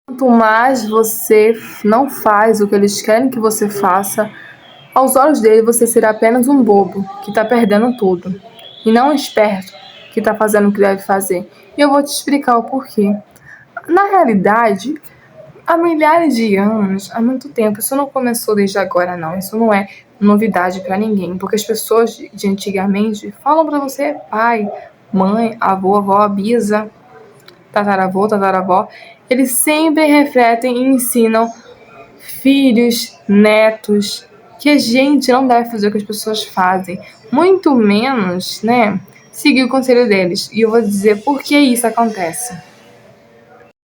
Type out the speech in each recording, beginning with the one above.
Quanto mais você não faz o que eles querem que você faça, aos olhos dele você será apenas um bobo que está perdendo tudo, e não um esperto que está fazendo o que deve fazer. E eu vou te explicar o porquê. Na realidade, há milhares de anos, há muito tempo, isso não começou desde agora, não. Isso não é novidade para ninguém, porque as pessoas de antigamente falam para você pai, mãe, avô, avó, bisa, tataravô, tataravó. Eles sempre refletem e ensinam filhos, netos, que a gente não deve fazer o que as pessoas fazem, muito menos, né, seguir o conselho deles. E eu vou dizer por que isso acontece.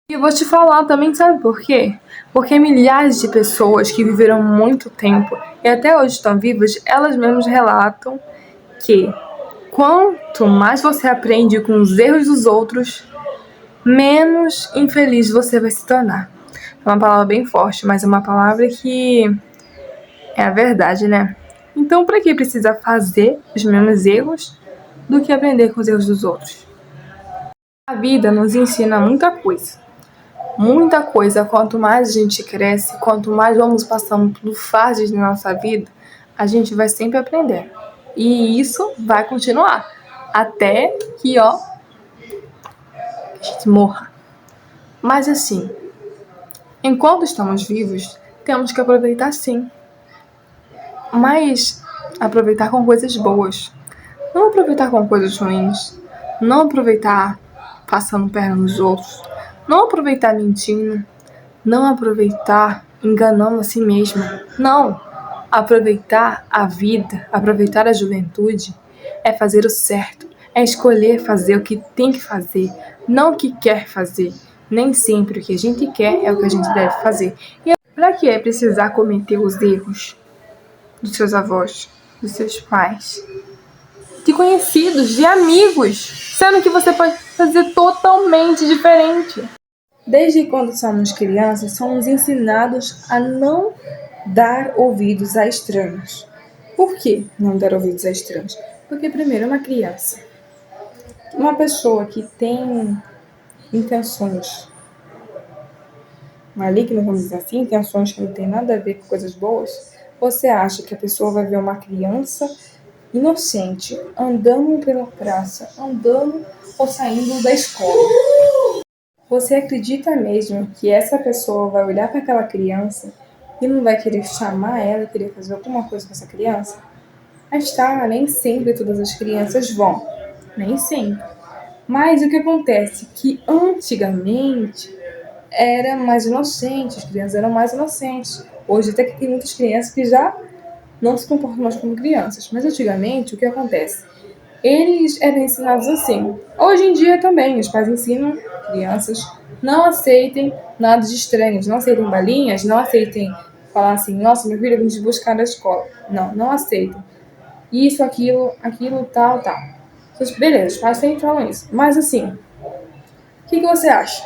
E eu vou te falar também, sabe por quê? Porque milhares de pessoas que viveram muito tempo e até hoje estão vivas, elas mesmas relatam que quanto mais você aprende com os erros dos outros, menos infeliz você vai se tornar. É uma palavra bem forte, mas é uma palavra que é a verdade, né? Então, para que precisa fazer os mesmos erros do que aprender com os erros dos outros? A vida nos ensina muita coisa. Muita coisa. Quanto mais a gente cresce, quanto mais vamos passando por fases na nossa vida, a gente vai sempre aprender. E isso vai continuar. Até que, a gente morra. Mas assim, enquanto estamos vivos, temos que aproveitar sim. Mas aproveitar com coisas boas. Não aproveitar com coisas ruins. Não aproveitar passando perna nos outros. Não aproveitar mentindo. Não aproveitar enganando a si mesmo. Não. Aproveitar a vida, aproveitar a juventude é fazer o certo. É escolher fazer o que tem que fazer, não o que quer fazer. Nem sempre o que a gente quer é o que a gente deve fazer. E para que é precisar cometer os erros dos seus avós, dos seus pais, de conhecidos, de amigos, sendo que você pode fazer totalmente diferente? Desde quando somos crianças, somos ensinados a não dar ouvidos a estranhos. Por que não dar ouvidos a estranhos? Porque, primeiro, uma criança, uma pessoa que tem intenções malignas, vamos dizer assim, intenções que não tem nada a ver com coisas boas, você acha que a pessoa vai ver uma criança inocente andando pela praça, andando ou saindo da escola? Você acredita mesmo que essa pessoa vai olhar para aquela criança e não vai querer chamar ela, querer fazer alguma coisa com essa criança? Mas tá, nem sempre todas as crianças vão. Nem sempre. Mas o que acontece? Que antigamente era mais inocente, as crianças eram mais inocentes. Hoje até que tem muitas crianças que já não se comportam mais como crianças. Mas antigamente, o que acontece? Eles eram ensinados assim. Hoje em dia também, os pais ensinam crianças não aceitem nada de estranhos, não aceitem balinhas, não aceitem falar assim, nossa, meu filho, eu vim te buscar na escola. Não, não aceitem. Isso, aquilo, tal, tal. Beleza, os pais sempre falam isso. Mas assim, o que você acha?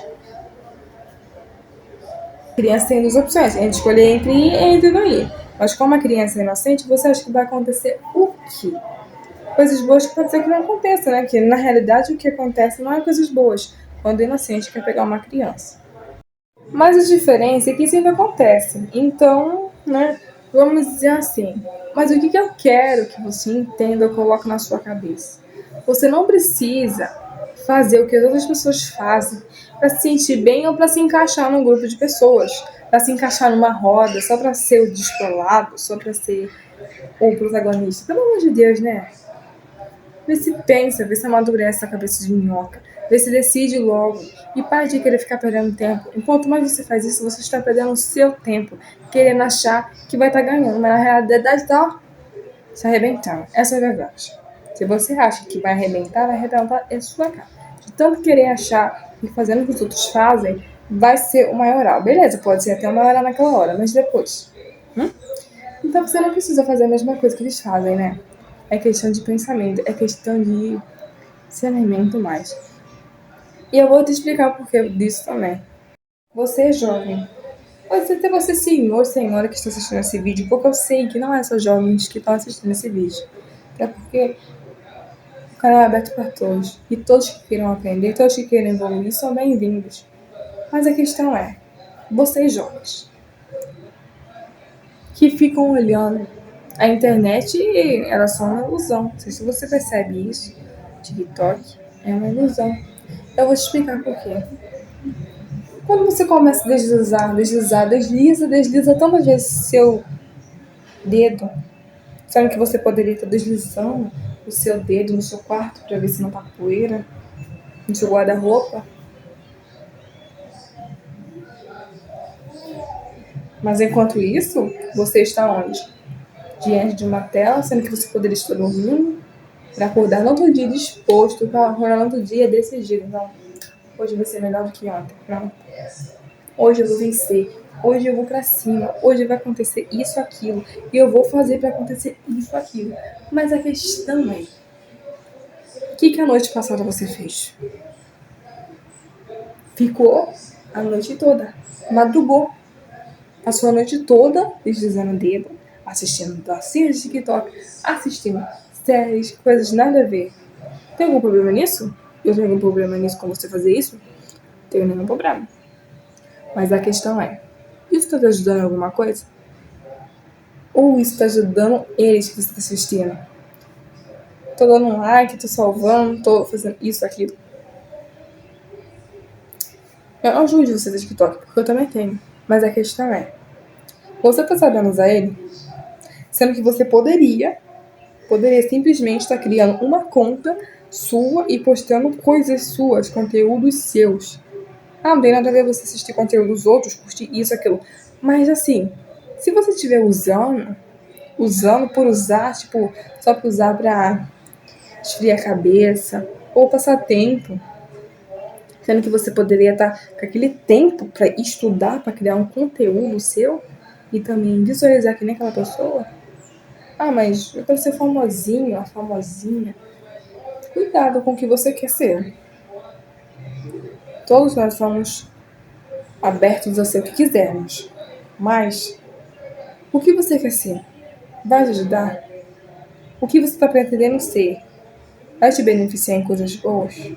A criança tem duas opções, a gente escolher entre ir e entre não ir. Mas como a criança é inocente, você acha que vai acontecer o quê? Coisas boas que pode ser que não aconteça, né? Porque na realidade o que acontece não é coisas boas, quando o inocente quer pegar uma criança. Mas a diferença é que isso ainda acontece. Então, né, vamos dizer assim. Mas o que eu quero que você entenda ou coloque na sua cabeça? Você não precisa fazer o que as outras pessoas fazem para se sentir bem ou para se encaixar num grupo de pessoas, para se encaixar numa roda, só para ser o descolado, só para ser o protagonista. Pelo amor de Deus, né? Vê se pensa, vê se amadurece a cabeça de minhoca, vê se decide logo e para de querer ficar perdendo tempo. Enquanto mais você faz isso, você está perdendo o seu tempo, querendo achar que vai estar ganhando, mas na realidade está se arrebentando. Essa é a verdade. Se você acha que vai arrebentar é sua cara. De tanto querer achar que fazendo o que os outros fazem vai ser o maioral. Beleza, pode ser até o maioral naquela hora, mas depois. Então você não precisa fazer a mesma coisa que eles fazem, né? É questão de pensamento, é questão de discernimento mais. E eu vou te explicar o porquê disso também. Você é jovem. Pode ser até você, senhor, senhora, que está assistindo esse vídeo, porque eu sei que não é só jovens que estão assistindo esse vídeo. É porque o canal é aberto para todos. E todos que queiram aprender, todos que queiram evoluir, são bem-vindos. Mas a questão é, vocês jovens, que ficam olhando a internet e ela é só uma ilusão. Não sei se você percebe isso. TikTok é uma ilusão. Eu vou te explicar por quê. Quando você começa a desliza tantas vezes seu dedo, sendo que você poderia estar deslizando o seu dedo no seu quarto para ver se não tá poeira, no seu guarda-roupa. Mas enquanto isso, você está onde? Diante de uma tela, sendo que você poderia estar dormindo, para acordar no outro dia disposto, para acordar no outro dia decidido. Não, hoje vai ser melhor do que ontem. Não. Hoje eu vou vencer. Hoje eu vou pra cima. Hoje vai acontecer isso, aquilo. E eu vou fazer para acontecer isso, aquilo. Mas a questão é, o que a noite passada você fez? Ficou a noite toda. Madrugou. Passou a noite toda deslizando o dedo, assistindo dancinhas de TikTok, assistindo séries, coisas nada a ver. Tem algum problema nisso? Eu tenho algum problema nisso com você fazer isso? Não tenho nenhum problema. Mas a questão é, isso está te ajudando em alguma coisa? Ou isso está ajudando eles que você está assistindo? Tô dando um like, tô salvando, tô fazendo isso, aquilo. Eu não julgo você do TikTok, porque eu também tenho. Mas a questão é, você tá sabendo usar ele? Sendo que você poderia simplesmente estar criando uma conta sua e postando coisas suas, conteúdos seus. Ah, não tem nada a ver você assistir conteúdo dos outros, curtir isso, aquilo. Mas assim, se você estiver usando por usar, tipo, só pra usar pra esfriar a cabeça, ou passar tempo, sendo que você poderia estar com aquele tempo para estudar, para criar um conteúdo seu e também visualizar que nem aquela pessoa. Ah, mas eu quero ser famosinho, a famosinha. Cuidado com o que você quer ser. Todos nós somos abertos a ser o que quisermos. Mas, o que você quer ser? Vai te ajudar? O que você está pretendendo ser? Vai te beneficiar em coisas boas?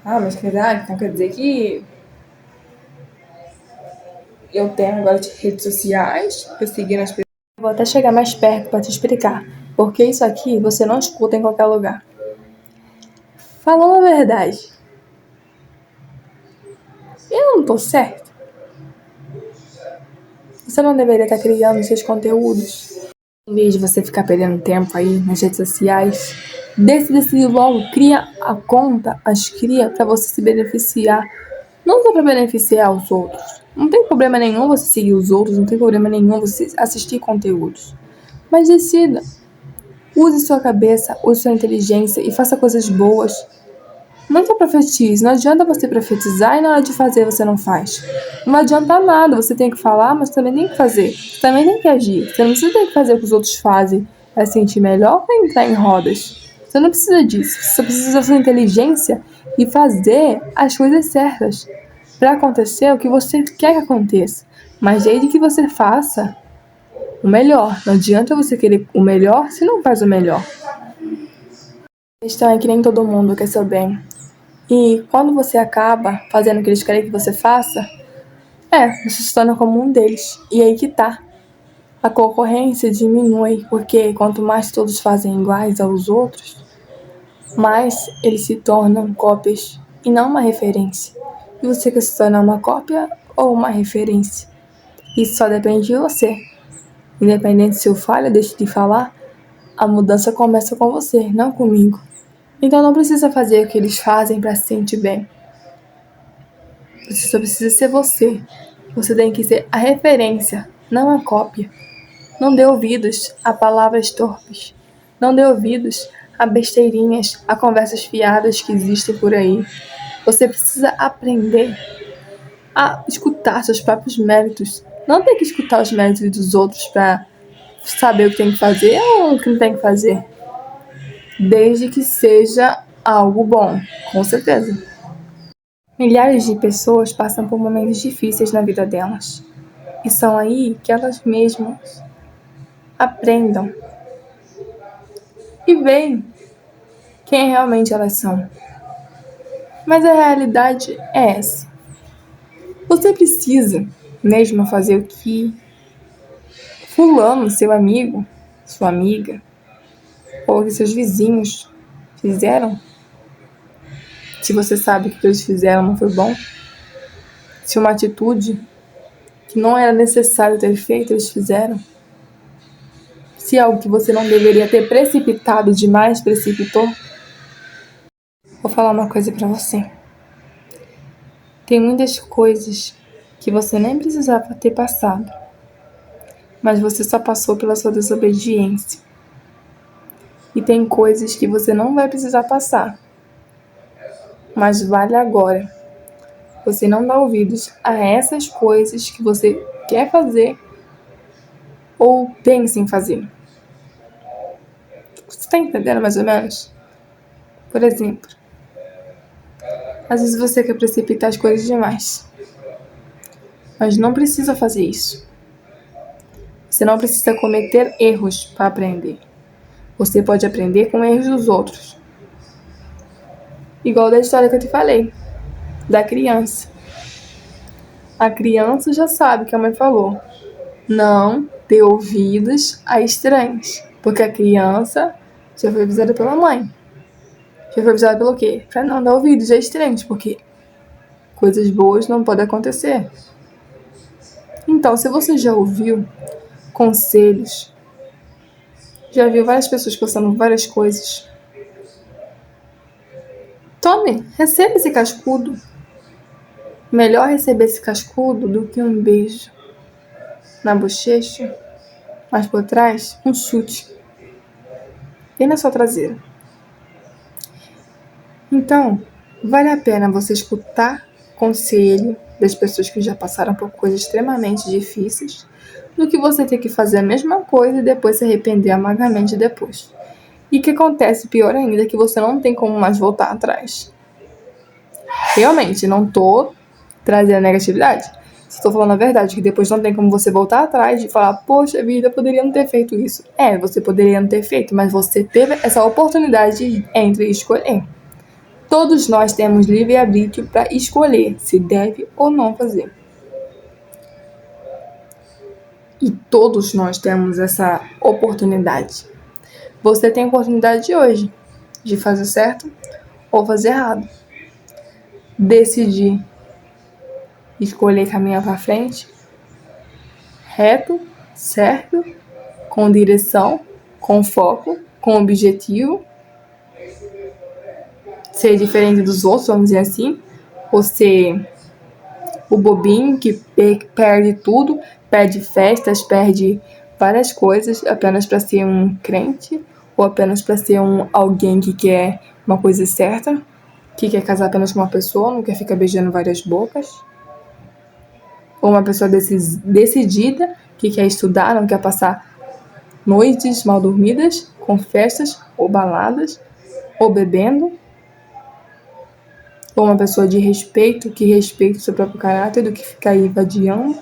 Ah, mas então quer dizer que eu tenho agora de redes sociais, perseguindo as pessoas. Vou até chegar mais perto para te explicar. Porque isso aqui você não escuta em qualquer lugar. Falando a verdade, eu não tô certo. Você não deveria estar criando seus conteúdos. Em vez de você ficar perdendo tempo aí nas redes sociais, decide logo, cria a conta, as cria para você se beneficiar. Não só para beneficiar os outros. Não tem problema nenhum você seguir os outros, não tem problema nenhum você assistir conteúdos. Mas decida. Use sua cabeça, use sua inteligência e faça coisas boas. Não só profetize, não adianta você profetizar e na hora de fazer você não faz. Não adianta nada, você tem que falar, mas também tem que fazer. Você também tem que agir. Você não precisa ter que fazer o que os outros fazem para se sentir melhor ou entrar em rodas. Você não precisa disso. Você só precisa da sua inteligência e fazer as coisas certas para acontecer o que você quer que aconteça. Mas desde que você faça o melhor. Não adianta você querer o melhor se não faz o melhor. A questão é que nem todo mundo quer seu bem. E quando você acaba fazendo o que eles querem que você faça, você se torna como um deles. E aí que tá. A concorrência diminui, porque quanto mais todos fazem iguais aos outros, mais eles se tornam cópias e não uma referência. E você quer se tornar uma cópia ou uma referência? Isso só depende de você. Independente se eu falho ou deixo de falar, a mudança começa com você, não comigo. Então não precisa fazer o que eles fazem para se sentir bem. Você só precisa ser você. Você tem que ser a referência, não a cópia. Não dê ouvidos a palavras torpes. Não dê ouvidos a besteirinhas, a conversas fiadas que existem por aí. Você precisa aprender a escutar seus próprios méritos. Não tem que escutar os méritos dos outros para saber o que tem que fazer ou o que não tem que fazer. Desde que seja algo bom, com certeza. Milhares de pessoas passam por momentos difíceis na vida delas. E são aí que elas mesmas aprendam e veem quem realmente elas são. Mas a realidade é essa. Você precisa mesmo a fazer o que fulano, seu amigo, sua amiga, ou que seus vizinhos fizeram? Se você sabe que o que eles fizeram não foi bom? Se uma atitude que não era necessário ter feito, eles fizeram? Se algo que você não deveria ter precipitado demais, precipitou? Vou falar uma coisa pra você. Tem muitas coisas que você nem precisava ter passado, mas você só passou pela sua desobediência. E tem coisas que você não vai precisar passar, mas vale agora você não dá ouvidos a essas coisas que você quer fazer ou pensa em fazer. Você tá entendendo mais ou menos? Por exemplo, às vezes você quer precipitar as coisas demais, mas não precisa fazer isso. Você não precisa cometer erros para aprender. Você pode aprender com erros dos outros. Igual da história que eu te falei, da criança. A criança já sabe que a mãe falou: não dê ouvidos a estranhos. Porque a criança já foi avisada pela mãe. Já foi avisada pelo quê? Pra não dar ouvidos a estranhos, porque coisas boas não podem acontecer. Então, se você já ouviu conselhos, já viu várias pessoas passando várias coisas, tome, receba esse cascudo. Melhor receber esse cascudo do que um beijo na bochecha, mas por trás, um chute bem na sua traseira. Então, vale a pena você escutar conselho das pessoas que já passaram por coisas extremamente difíceis, do que você ter que fazer a mesma coisa e depois se arrepender amargamente depois. E o que acontece, pior ainda, é que você não tem como mais voltar atrás. Realmente, não tô trazendo negatividade. Estou falando a verdade, que depois não tem como você voltar atrás e falar: poxa vida, eu poderia não ter feito isso. Você poderia não ter feito, mas você teve essa oportunidade entre escolher. Todos nós temos livre-arbítrio para escolher se deve ou não fazer. E todos nós temos essa oportunidade. Você tem a oportunidade hoje de fazer certo ou fazer errado. Decidir escolher caminhar para frente, reto, certo, com direção, com foco, com objetivo. Ser diferente dos outros, vamos dizer assim, ou ser o bobinho que perde tudo, perde festas, perde várias coisas apenas para ser um crente, ou apenas para ser alguém que quer uma coisa certa, que quer casar apenas com uma pessoa, não quer ficar beijando várias bocas. Ou uma pessoa decidida, que quer estudar, não quer passar noites mal dormidas, com festas ou baladas, ou bebendo. Ou uma pessoa de respeito, que respeita o seu próprio caráter, do que ficar aí vadiando.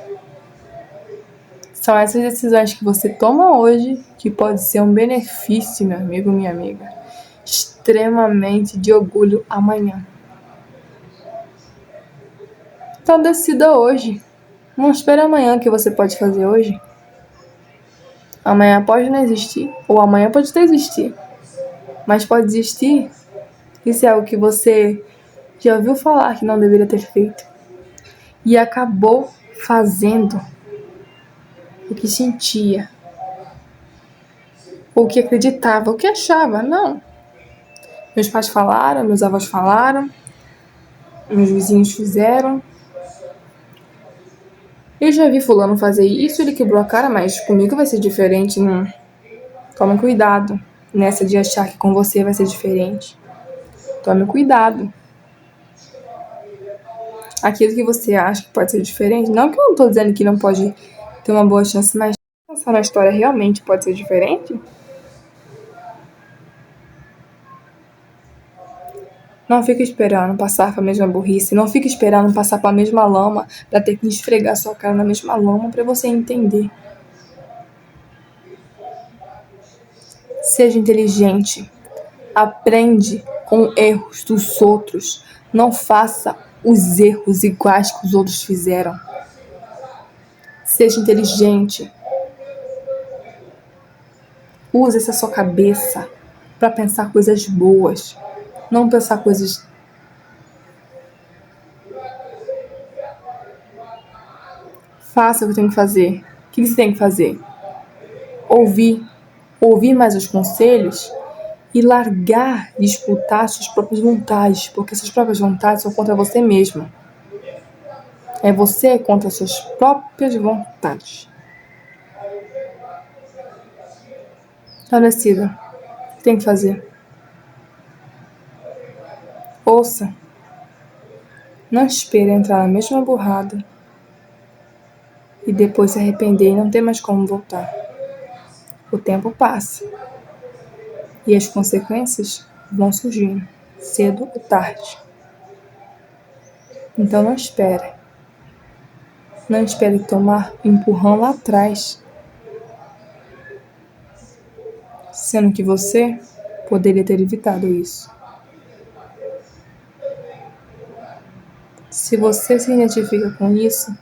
São essas decisões que você toma hoje que pode ser um benefício, meu amigo, minha amiga, extremamente de orgulho amanhã. Então decida hoje. Não espere amanhã. O que você pode fazer hoje? Amanhã pode não existir, ou amanhã pode até existir, mas pode existir. Isso é algo que você já ouviu falar que não deveria ter feito e acabou fazendo o que sentia, ou o que acreditava, o que achava. Não. Meus pais falaram, meus avós falaram, meus vizinhos fizeram. Eu já vi fulano fazer isso, ele quebrou a cara, mas comigo vai ser diferente. Não. Tome cuidado nessa de achar que com você vai ser diferente. Tome cuidado. Aquilo que você acha que pode ser diferente, não que eu não tô dizendo que não pode ter uma boa chance, mas pensar na história realmente pode ser diferente? Não fica esperando passar pela mesma burrice, não fica esperando passar pela mesma lama pra ter que esfregar sua cara na mesma lama pra você entender. Seja inteligente. Aprende com erros dos outros. Não faça os erros iguais que os outros fizeram. Seja inteligente. Use essa sua cabeça para pensar coisas boas, não pensar coisas. Faça o que tem que fazer. O que você tem que fazer? Ouvir mais os conselhos e largar de disputar suas próprias vontades, porque suas próprias vontades são contra você mesmo. É você contra suas próprias vontades. Então decida. O que tem que fazer? Ouça. Não espere entrar na mesma burrada e depois se arrepender e não ter mais como voltar. O tempo passa e as consequências vão surgindo, cedo ou tarde. Então não espere. Não espere tomar um empurrão lá atrás, sendo que você poderia ter evitado isso. Se você se identifica com isso,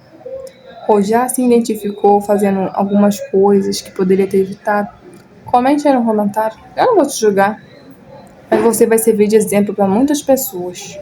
ou já se identificou fazendo algumas coisas que poderia ter evitado, comente aí no comentário. Eu não vou te julgar, mas você vai servir de exemplo para muitas pessoas.